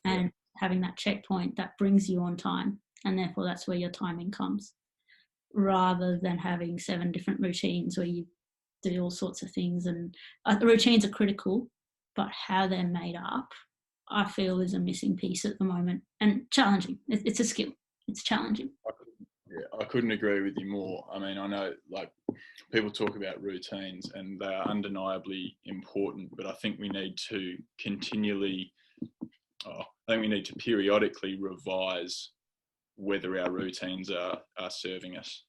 and having that checkpoint that brings you on time, and therefore that's where your timing comes, rather than having 7 different routines where you do all sorts of things. And the routines are critical, but how they're made up, I feel, is a missing piece at the moment, and challenging. It's a skill. It's challenging. I couldn't agree with you more. I mean, I know like people talk about routines and they are undeniably important, but I think we need to periodically revise whether our routines are serving us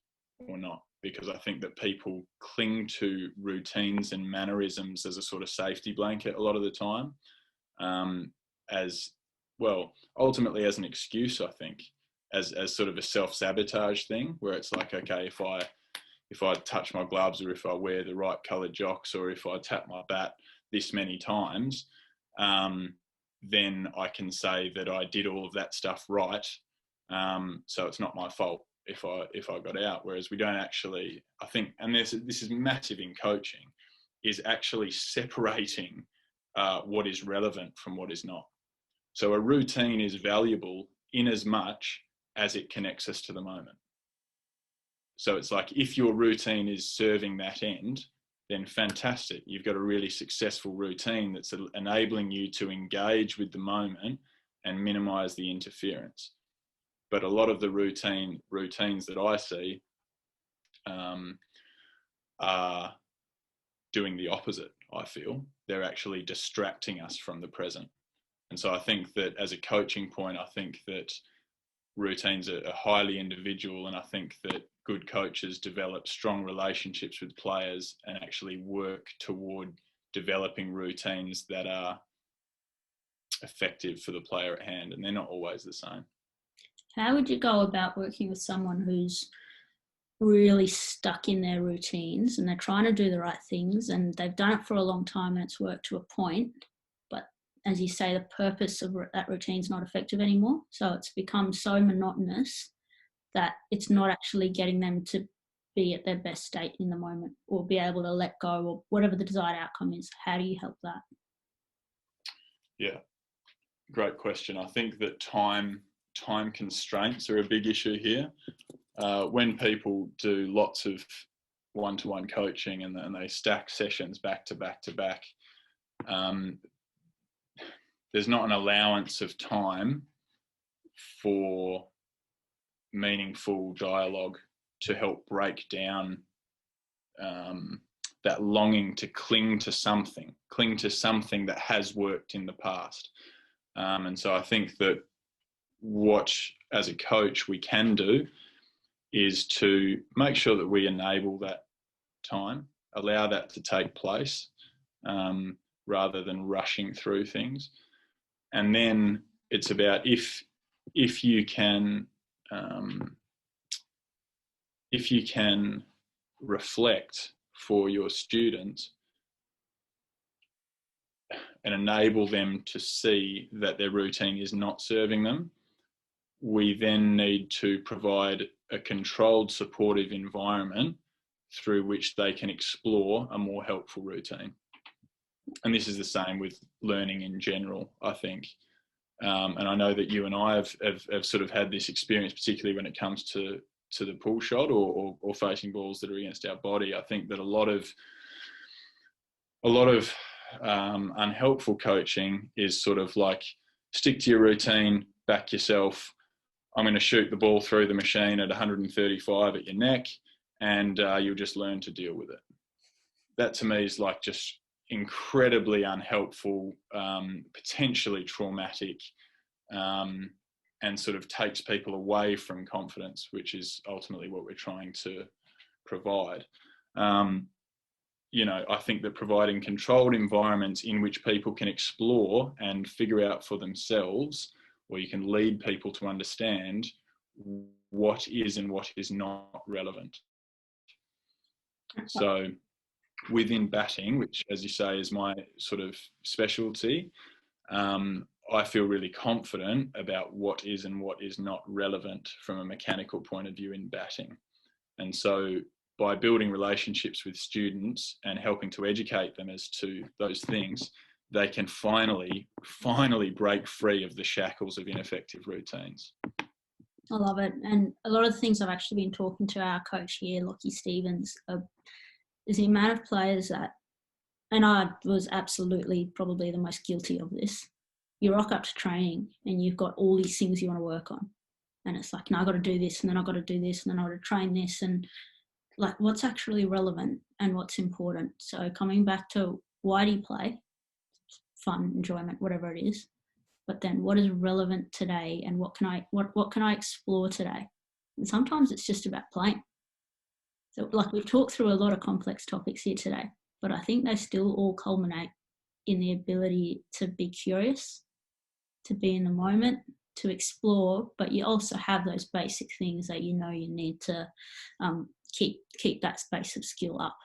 or not, because I think that people cling to routines and mannerisms as a sort of safety blanket a lot of the time, as well, ultimately as an excuse, I think, as sort of a self-sabotage thing, where it's like, okay, if I touch my gloves, or if I wear the right coloured jocks, or if I tap my bat this many times, then I can say that I did all of that stuff right. So it's not my fault if I got out. Whereas we don't actually, I think, and this is massive in coaching, is actually separating what is relevant from what is not. So a routine is valuable in as much as it connects us to the moment. So it's like, if your routine is serving that end, then fantastic. You've got a really successful routine that's enabling you to engage with the moment and minimize the interference. But a lot of the routines that I see are doing the opposite, I feel. They're actually distracting us from the present. And so I think that as a coaching point, I think that routines are highly individual, and I think that good coaches develop strong relationships with players and actually work toward developing routines that are effective for the player at hand, and they're not always the same. How would you go about working with someone who's really stuck in their routines and they're trying to do the right things and they've done it for a long time and it's worked to a point, but as you say, the purpose of that routine is not effective anymore, so it's become so monotonous that it's not actually getting them to be at their best state in the moment, or be able to let go, or whatever the desired outcome is? How do you help that? Yeah, great question. I think that time constraints are a big issue here. When people do lots of one-to-one coaching and they stack sessions back to back to back, there's not an allowance of time for meaningful dialogue to help break down that longing to cling to something that has worked in the past. And so I think that what, as a coach, we can do is to make sure that we enable that time, allow that to take place, rather than rushing through things. And then it's about if you can reflect for your students and enable them to see that their routine is not serving them, we then need to provide a controlled, supportive environment through which they can explore a more helpful routine. And this is the same with learning in general, I think. And I know that you and I have sort of had this experience, particularly when it comes to the pull shot or facing balls that are against our body. I think that a lot of unhelpful coaching is sort of like, stick to your routine, back yourself. I'm going to shoot the ball through the machine at 135 at your neck, and you'll just learn to deal with it. That to me is like just incredibly unhelpful, potentially traumatic, and sort of takes people away from confidence, which is ultimately what we're trying to provide. I think that providing controlled environments in which people can explore and figure out for themselves, or you can lead people to understand what is and what is not relevant. So within batting, which, as you say, is my sort of specialty, I feel really confident about what is and what is not relevant from a mechanical point of view in batting. And so by building relationships with students and helping to educate them as to those things, they can finally break free of the shackles of ineffective routines. I love it. And a lot of the things I've actually been talking to our coach here, Lockie Stevens, is the amount of players that, and I was absolutely probably the most guilty of this. You rock up to training and you've got all these things you want to work on. And it's like, no, I've got to do this, and then I've got to do this, and then I've got to train this, and like what's actually relevant and what's important. So coming back to why do you play? Fun, enjoyment, whatever it is. But then what is relevant today, and what can I explore today? And sometimes it's just about playing. So like we've talked through a lot of complex topics here today, but I think they still all culminate in the ability to be curious, to be in the moment, to explore, but you also have those basic things that you know you need to keep that space of skill up.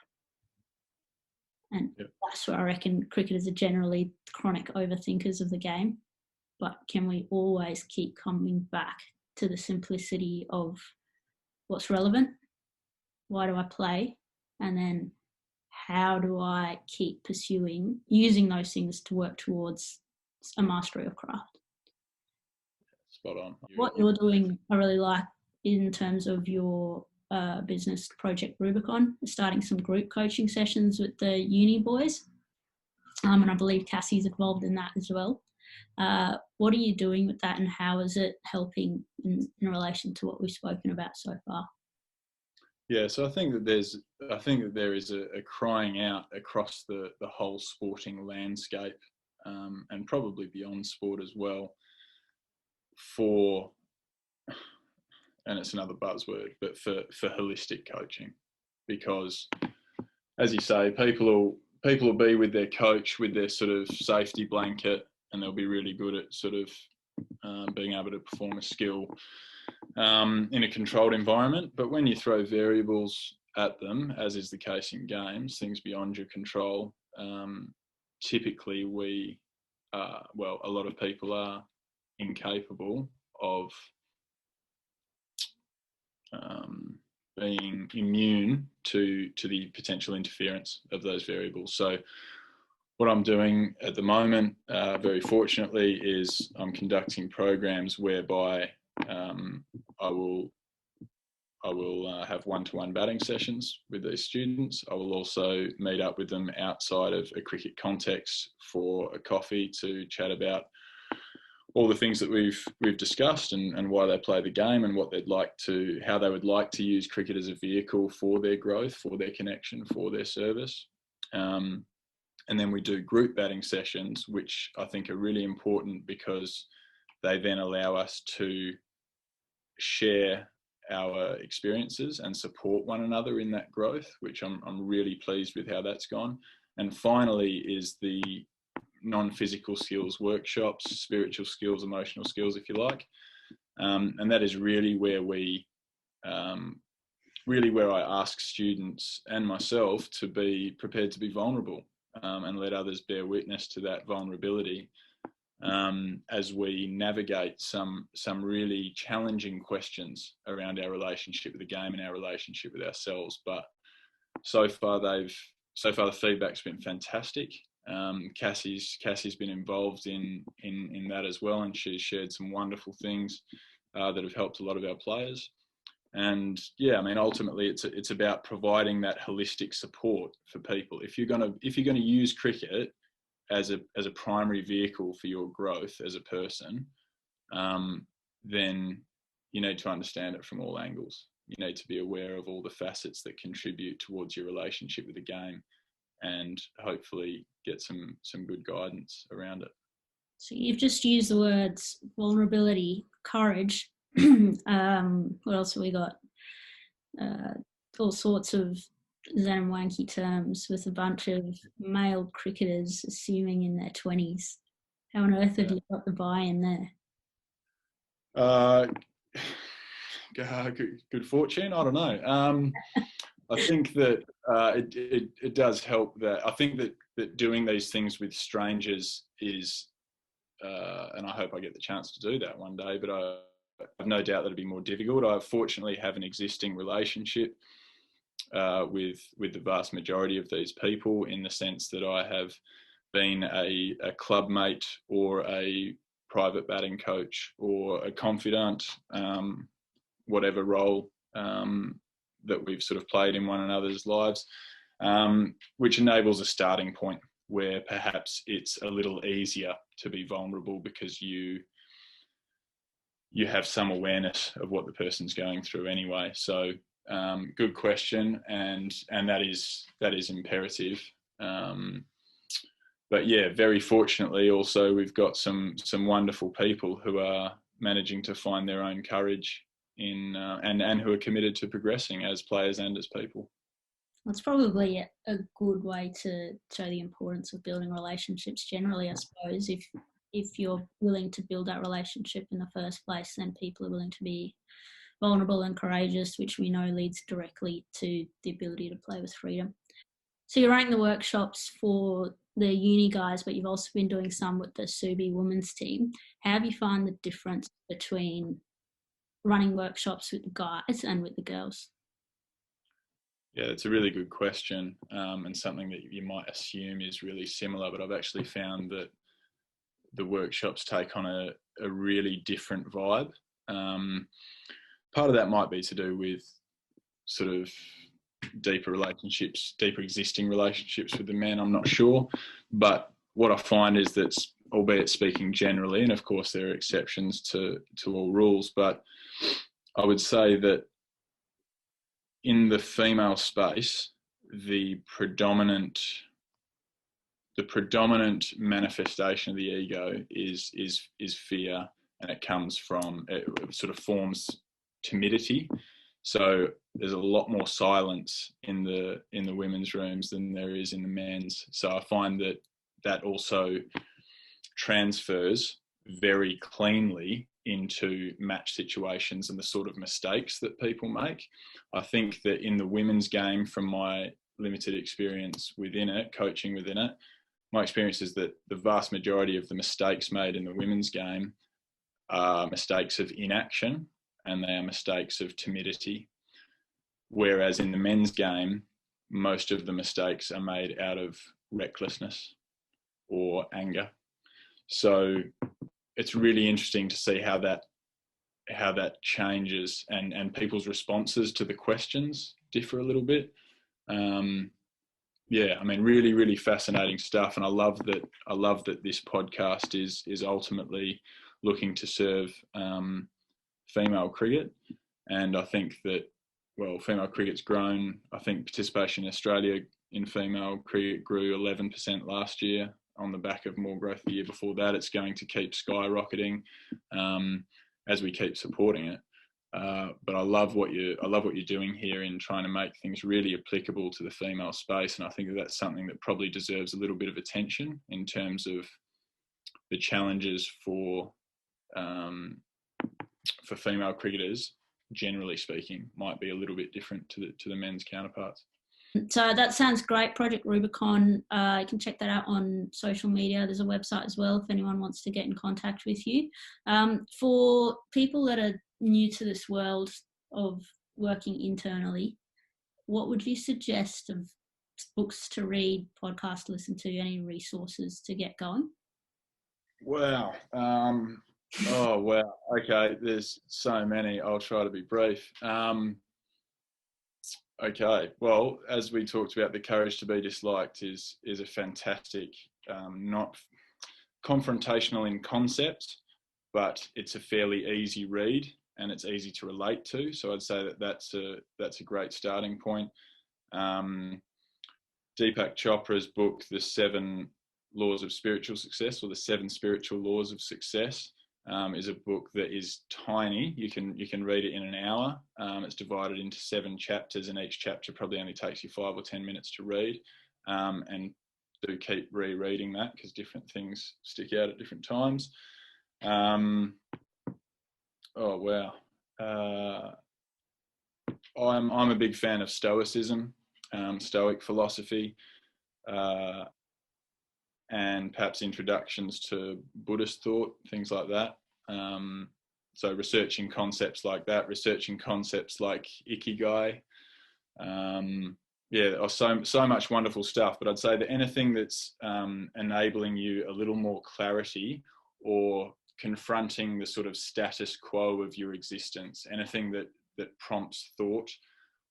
And that's where I reckon cricketers are generally chronic overthinkers of the game. But can we always keep coming back to the simplicity of what's relevant? Why do I play? And then how do I keep pursuing using those things to work towards a mastery of craft? Spot on. What you're doing, I really like in terms of your business, Project Rubicon, starting some group coaching sessions with the uni boys. And I believe Cassie's involved in that as well. What are you doing with that, and how is it helping in relation to what we've spoken about so far? Yeah, so I think that there is a crying out across the whole sporting landscape, and probably beyond sport as well, for, and it's another buzzword, but for holistic coaching, because, as you say, people will be with their coach with their sort of safety blanket, and they'll be really good at sort of being able to perform a skill in a controlled environment. But when you throw variables at them, as is the case in games, things beyond your control, typically a lot of people are incapable of being immune to the potential interference of those variables. So what I'm doing at the moment, very fortunately, is I'm conducting programs whereby I will have one-to-one batting sessions with these students. I will also meet up with them outside of a cricket context for a coffee to chat about all the things that we've discussed, and why they play the game, and how they would like to use cricket as a vehicle for their growth, for their connection, for their service. And then we do group batting sessions, which I think are really important because they then allow us to share our experiences and support one another in that growth, which I'm really pleased with how that's gone. And finally is the non-physical skills workshops, spiritual skills, emotional skills, if you like. And that is really where where I ask students and myself to be prepared to be vulnerable, and let others bear witness to that vulnerability, as we navigate some really challenging questions around our relationship with the game and our relationship with ourselves. But so far the feedback's been fantastic. Cassie's been involved in that as well, and she's shared some wonderful things that have helped a lot of our players. And yeah, I mean, ultimately it's about providing that holistic support for people. If you're going to use cricket as a primary vehicle for your growth as a person, then you need to understand it from all angles. You need to be aware of all the facets that contribute towards your relationship with the game, and hopefully get some good guidance around it. So you've just used the words vulnerability, courage. What else have we got? All sorts of zen and wanky terms with a bunch of male cricketers assuming in their 20s. How on earth have you got the buy-in there? Good fortune. I don't know. I think that it does help. That I think that doing these things with strangers is, and I hope I get the chance to do that one day, but I have no doubt that it'll be more difficult. I fortunately have an existing relationship with the vast majority of these people, in the sense that I have been a club mate or a private batting coach or a confidant, whatever role that we've sort of played in one another's lives, which enables a starting point where perhaps it's a little easier to be vulnerable, because you have some awareness of what the person's going through anyway. So good question, and that is imperative. But yeah, very fortunately also we've got some wonderful people who are managing to find their own courage in and who are committed to progressing as players and as people. It's probably a good way to show the importance of building relationships generally, I suppose. If you're willing to build that relationship in the first place, then people are willing to be vulnerable and courageous, which we know leads directly to the ability to play with freedom. So you're running the workshops for the uni guys, but you've also been doing some with the Subi women's team. How have you found the difference between running workshops with the guys and with the girls? Yeah, it's a really good question, and something that you might assume is really similar, but I've actually found that the workshops take on a really different vibe. Part of that might be to do with sort of deeper existing relationships with the men, I'm not sure. But what I find is that, albeit speaking generally, and of course there are exceptions to all rules, but I would say that in the female space, the predominant manifestation of the ego is fear, and it comes from, it sort of forms timidity. So there's a lot more silence in the women's rooms than there is in the men's. So I find that also transfers very cleanly into match situations and the sort of mistakes that people make. I think that in the women's game, from my limited experience within it, coaching within it, my experience is that the vast majority of the mistakes made in the women's game are mistakes of inaction, and they are mistakes of timidity. Whereas in the men's game, most of the mistakes are made out of recklessness or anger. So it's really interesting to see how that changes, and people's responses to the questions differ a little bit. Yeah, I mean, really, really fascinating stuff. And I love that this podcast is ultimately looking to serve female cricket. And I think that, well, female cricket's grown. I think participation in Australia in female cricket grew 11% last year on the back of more growth the year before that. It's going to keep skyrocketing as we keep supporting it. But I love what you're doing here in trying to make things really applicable to the female space, and I think that's something that probably deserves a little bit of attention in terms of the challenges for female cricketers, generally speaking, might be a little bit different to the men's counterparts. So that sounds great. Project Rubicon, you can check that out on social media. There's a website as well if anyone wants to get in contact with you. For people that are new to this world of working internally, what would you suggest of books to read, podcasts to listen to, any resources to get going? Wow. Oh, wow. Okay, there's so many. I'll try to be brief. Okay, well, as we talked about, The Courage to be Disliked is a fantastic, not confrontational in concept, but it's a fairly easy read and it's easy to relate to. So I'd say that's a great starting point. Deepak Chopra's book, The 7 Laws of Spiritual Success, or The 7 Spiritual Laws of Success, is a book that is tiny. You can read it in an hour. It's divided into 7 chapters, and each chapter probably only takes you 5 or 10 minutes to read. And do keep rereading that because different things stick out at different times. Oh wow. I'm a big fan of Stoicism, Stoic philosophy, and perhaps introductions to Buddhist thought, things like that. So researching concepts like that, researching concepts like Ikigai. So much wonderful stuff. But I'd say that anything that's enabling you a little more clarity or confronting the sort of status quo of your existence, anything that prompts thought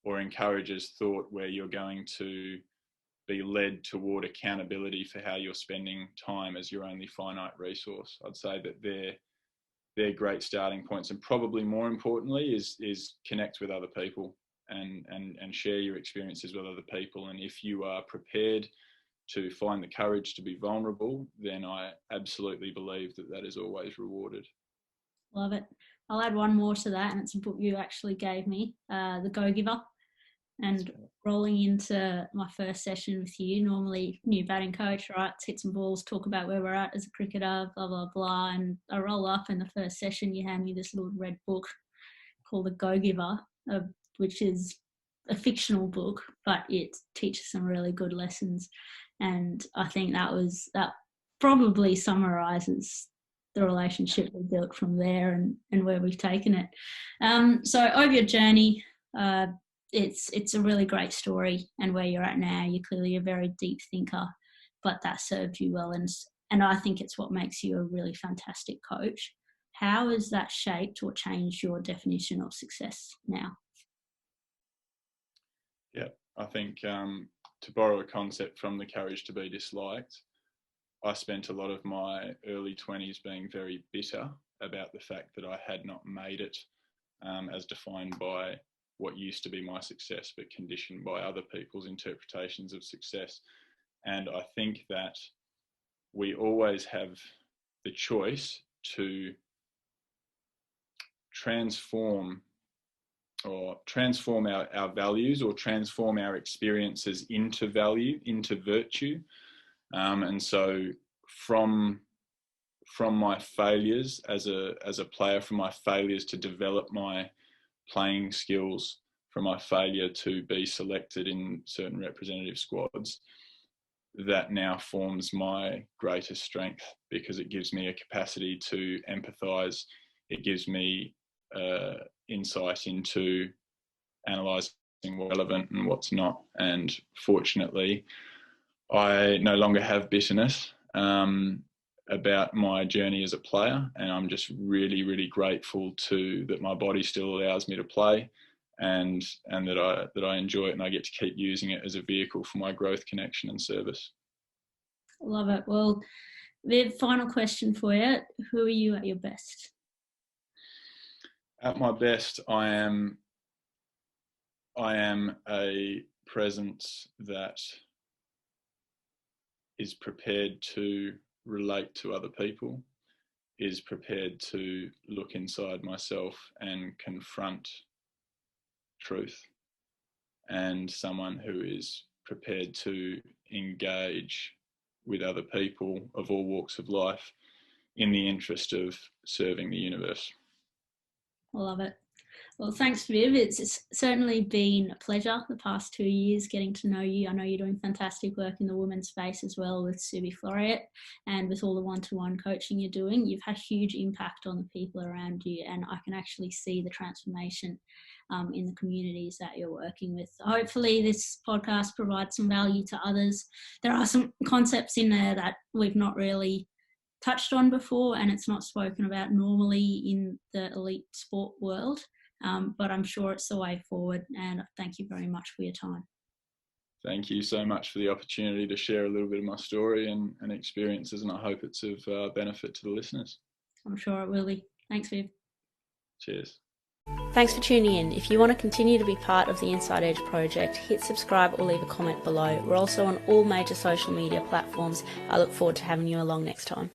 or encourages thought where you're going to be led toward accountability for how you're spending time as your only finite resource. I'd say that they're great starting points, and probably more importantly is connect with other people and share your experiences with other people. And if you are prepared to find the courage to be vulnerable, then I absolutely believe that is always rewarded. Love it. I'll add one more to that, and it's a book you actually gave me, The Go-Giver. And rolling into my first session with you, normally new batting coach, right, let's hit some balls, talk about where we're at as a cricketer, blah, blah, blah. And I roll up in the first session, you hand me this little red book called The Go-Giver, which is a fictional book, but it teaches some really good lessons. And I think that probably summarises the relationship we built from there and where we've taken it. So over your journey, it's a really great story, and where you're at now, you're clearly a very deep thinker, but that served you well, and I think it's what makes you a really fantastic coach. How has that shaped or changed your definition of success now? Yeah, I think to borrow a concept from The Courage to be Disliked, I spent a lot of my early 20s being very bitter about the fact that I had not made it as defined by what used to be my success, but conditioned by other people's interpretations of success. And I think that we always have the choice to transform our values, or transform our experiences into value, into virtue. And so from my failures as a player, from my failures to develop my playing skills, from my failure to be selected in certain representative squads, that now forms my greatest strength, because it gives me a capacity to empathise. It gives me insight into analysing what's relevant and what's not. And fortunately, I no longer have bitterness about my journey as a player, and I'm just really, really grateful that my body still allows me to play, and that I enjoy it, and I get to keep using it as a vehicle for my growth, connection, and service. Love it. Well, Viv, final question for you: who are you at your best? At my best, I am a presence that is prepared to relate to other people, is prepared to look inside myself and confront truth, and someone who is prepared to engage with other people of all walks of life in the interest of serving the universe. I love it. Well, thanks, Viv. It's certainly been a pleasure the past 2 years getting to know you. I know you're doing fantastic work in the women's space as well with Subi Floriet, and with all the one-to-one coaching you're doing. You've had huge impact on the people around you, and I can actually see the transformation in the communities that you're working with. Hopefully this podcast provides some value to others. There are some concepts in there that we've not really touched on before, and it's not spoken about normally in the elite sport world. But I'm sure it's the way forward, and thank you very much for your time. Thank you so much for the opportunity to share a little bit of my story and experiences, and I hope it's of benefit to the listeners. I'm sure it will be. Thanks, Viv. Cheers. Thanks for tuning in. If you want to continue to be part of the Inside Edge project, hit subscribe or leave a comment below. We're also on all major social media platforms. I look forward to having you along next time.